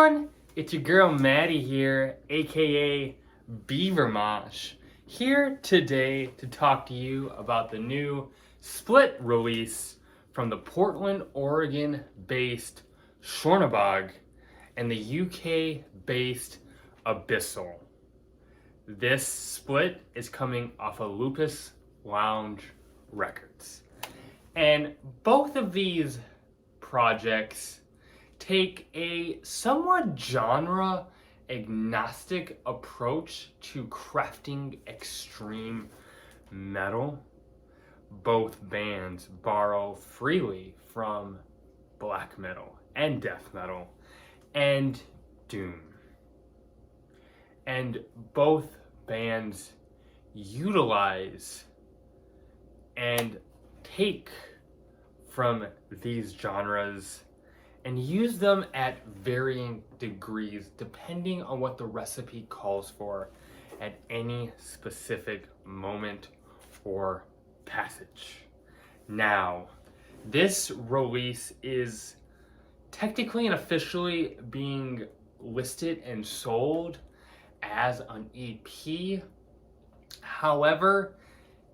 everyone, it's your girl Maddie here, aka Beaver Mosh, here today to talk to you about the new split release from the Portland, Oregon based Tchornobog and the UK based Abyssal. This split is coming off of Lupus Lounge Records. And both of these projects take a somewhat genre agnostic approach to crafting extreme metal. Both bands borrow freely from black metal and death metal and doom. And both bands utilize and take from these genres and use them at varying degrees depending on what the recipe calls for at any specific moment or passage. Now, this release is technically and officially being listed and sold as an EP. However,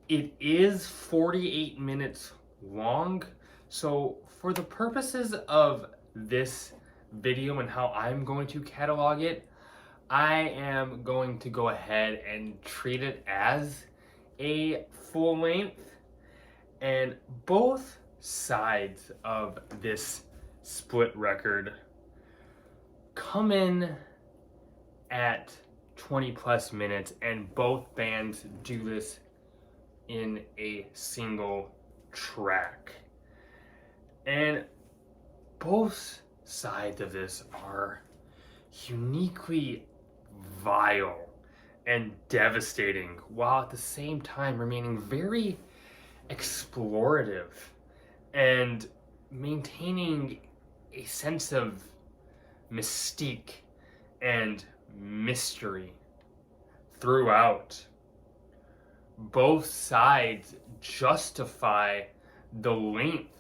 it is 48 minutes long. So for the purposes of this video and how I'm going to catalog it, I am going to go ahead and treat it as a full length. And both sides of this split record come in at 20 plus minutes, and both bands do this in a single track. And both sides of this are uniquely vile and devastating, while at the same time remaining very explorative and maintaining a sense of mystique and mystery throughout. Both sides justify the length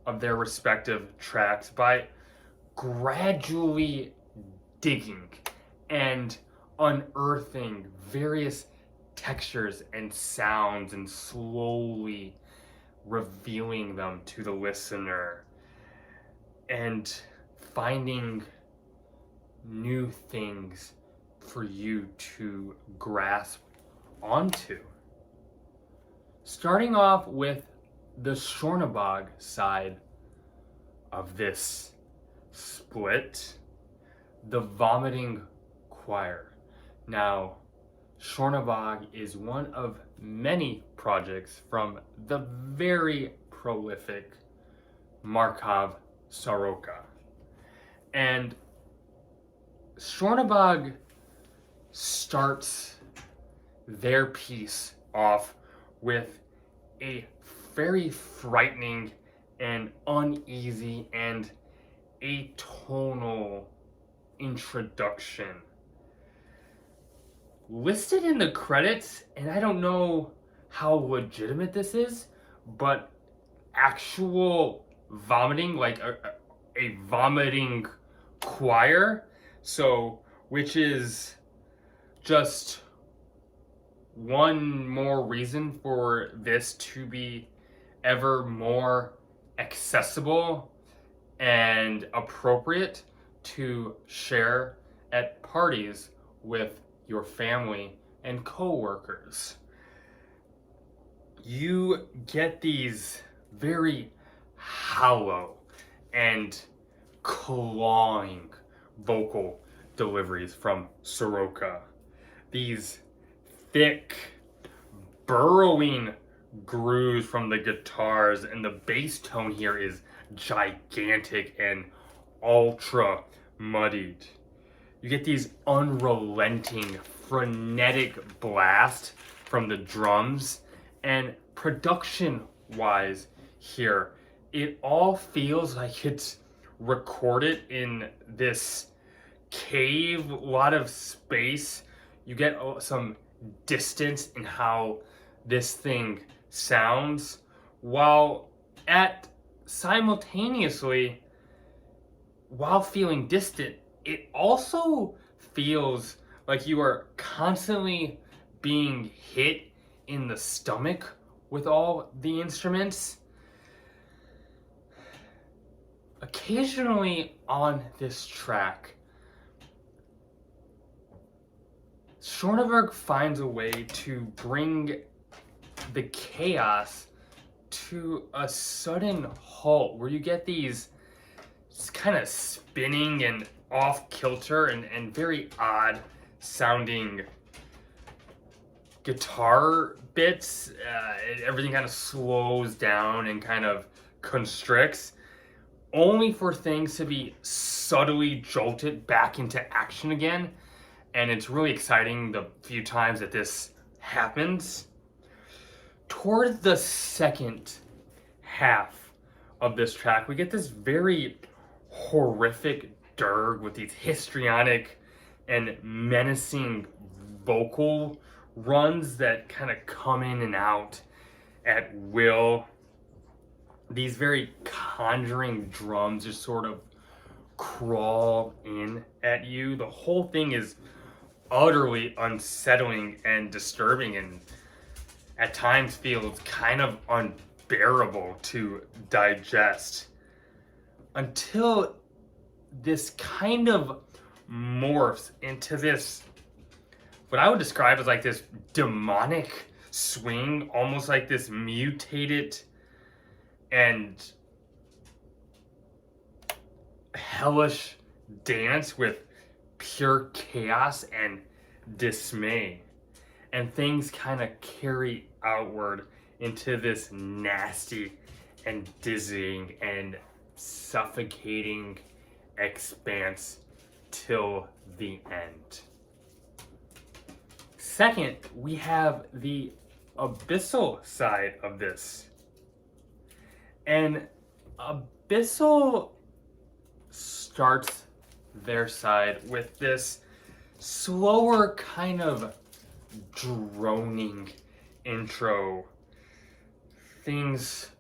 of their respective tracks by gradually digging and unearthing various textures and sounds and slowly revealing them to the listener and finding new things for you to grasp onto. Starting off with the Tchornobog side of this split, the Vomiting Choir. Now, Tchornobog is one of many projects from the very prolific Markov Soroka. And Tchornobog starts their piece off with a very frightening and uneasy and atonal introduction. Listed in the credits, and I don't know how legitimate this is, but actual vomiting, like a vomiting choir, so which is just one more reason for this to be ever more accessible and appropriate to share at parties with your family and co-workers. You get these very hollow and clawing vocal deliveries from Soroka. These thick, burrowing grooves from the guitars, and the bass tone here is gigantic and ultra muddied. You get these unrelenting, frenetic blasts from the drums, and production-wise here, it all feels like it's recorded in this cave, a lot of space. You get some distance in how this thing sounds, while simultaneously, while feeling distant, it also feels like you are constantly being hit in the stomach with all the instruments. Occasionally on this track, Tchornobog finds a way to bring the chaos to a sudden halt where you get these kind of spinning and off kilter and very odd sounding guitar bits. Everything kind of slows down and kind of constricts, only for things to be subtly jolted back into action again. And it's really exciting the few times that this happens. Toward the second half of this track, we get this very horrific dirge with these histrionic and menacing vocal runs that kind of come in and out at will. These very conjuring drums just sort of crawl in at you. The whole thing is utterly unsettling and disturbing, and at times feels kind of unbearable to digest, until this kind of morphs into this, what I would describe as like this demonic swing, almost like this mutated and hellish dance with pure chaos and dismay. And things kind of carry outward into this nasty and dizzying and suffocating expanse till the end. Second, we have the Abyssal side of this. And Abyssal starts their side with this slower kind of droning intro. Things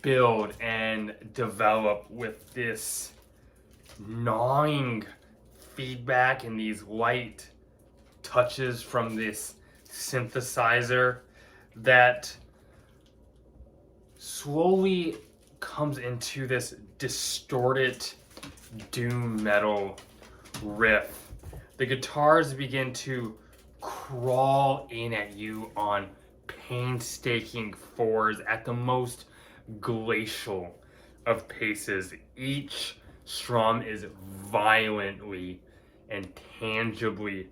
build and develop with this gnawing feedback and these light touches from this synthesizer that slowly comes into this distorted doom metal riff. The guitars begin to crawl in at you on painstaking fours at the most glacial of paces. Each strum is violently and tangibly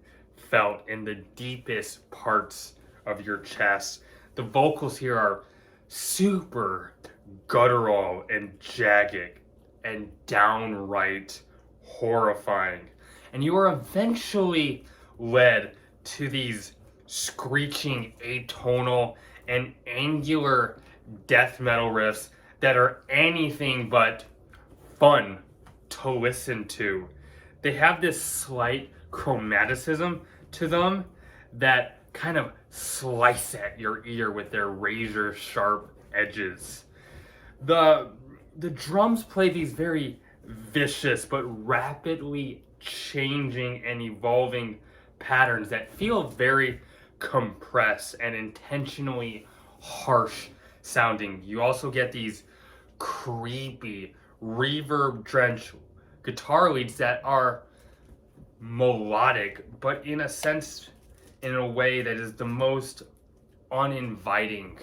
felt in the deepest parts of your chest. The vocals here are super guttural and jagged and downright horrifying. And you are eventually led to these screeching atonal and angular death metal riffs that are anything but fun to listen to. They have this slight chromaticism to them that kind of slice at your ear with their razor sharp edges. The drums play these very vicious but rapidly changing and evolving patterns that feel very compressed and intentionally harsh sounding. You also get these creepy reverb drenched guitar leads that are melodic, but in a sense, in a way that is the most uninviting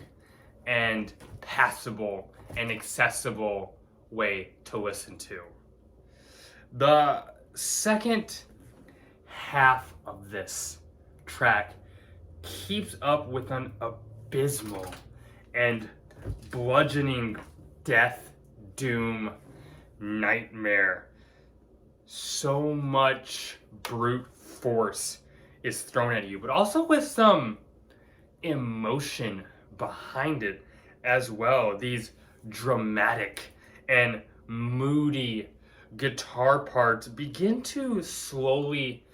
and passable and accessible way to listen to. The second half of this track keeps up with an abysmal and bludgeoning death doom nightmare. So much brute force is thrown at you, but also with some emotion behind it as well. These dramatic and moody guitar parts begin to slowly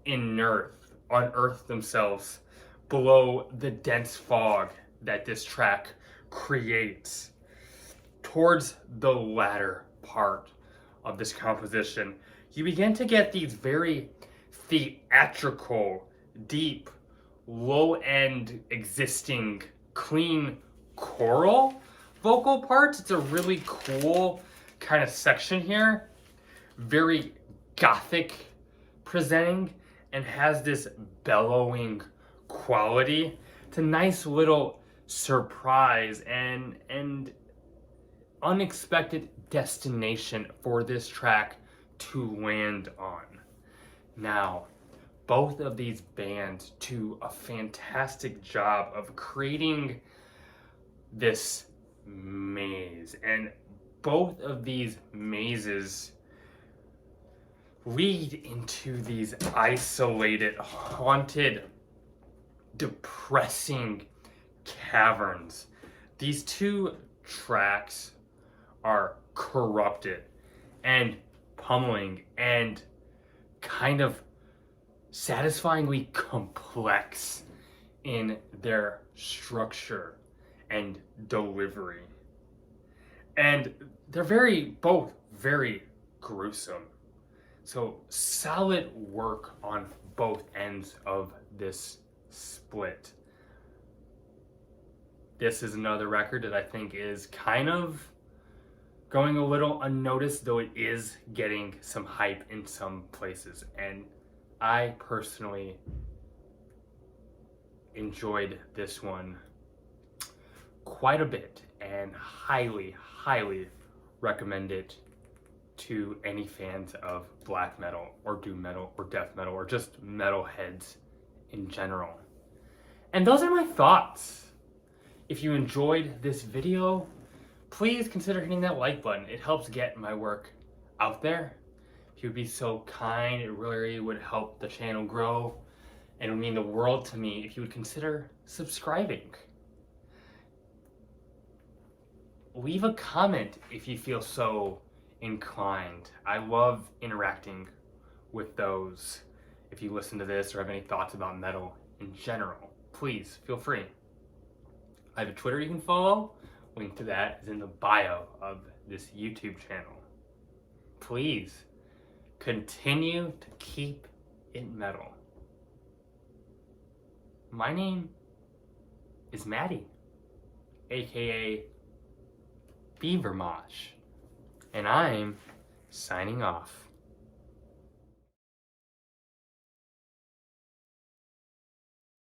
unearth themselves below the dense fog that this track creates. Towards the latter part of this composition, you begin to get these very theatrical, deep, low-end existing, clean choral vocal parts. It's a really cool kind of section here. Very gothic presenting and has this bellowing quality. It's a nice little surprise and unexpected destination for this track to land on. Now, both of these bands do a fantastic job of creating this maze, and both of these mazes lead into these isolated, haunted, depressing caverns. These two tracks are corrupted and pummeling and kind of satisfyingly complex in their structure and delivery. And they're both very gruesome. So solid work on both ends of this split. This is another record that I think is kind of going a little unnoticed, though it is getting some hype in some places. And I personally enjoyed this one quite a bit and highly, highly recommend it to any fans of black metal or doom metal or death metal or just metal heads in general. And those are my thoughts. If you enjoyed this video, please consider hitting that like button. It helps get my work out there. If you'd be so kind, it really would help the channel grow, and it would mean the world to me if you would consider subscribing. Leave a comment if you feel so inclined. I love interacting with those. If you listen to this or have any thoughts about metal in general, please feel free. I have a Twitter you can follow. Link to that is in the bio of this YouTube channel. Please continue to keep it metal. My name is Maddie, aka Beavermosh, and I'm signing off.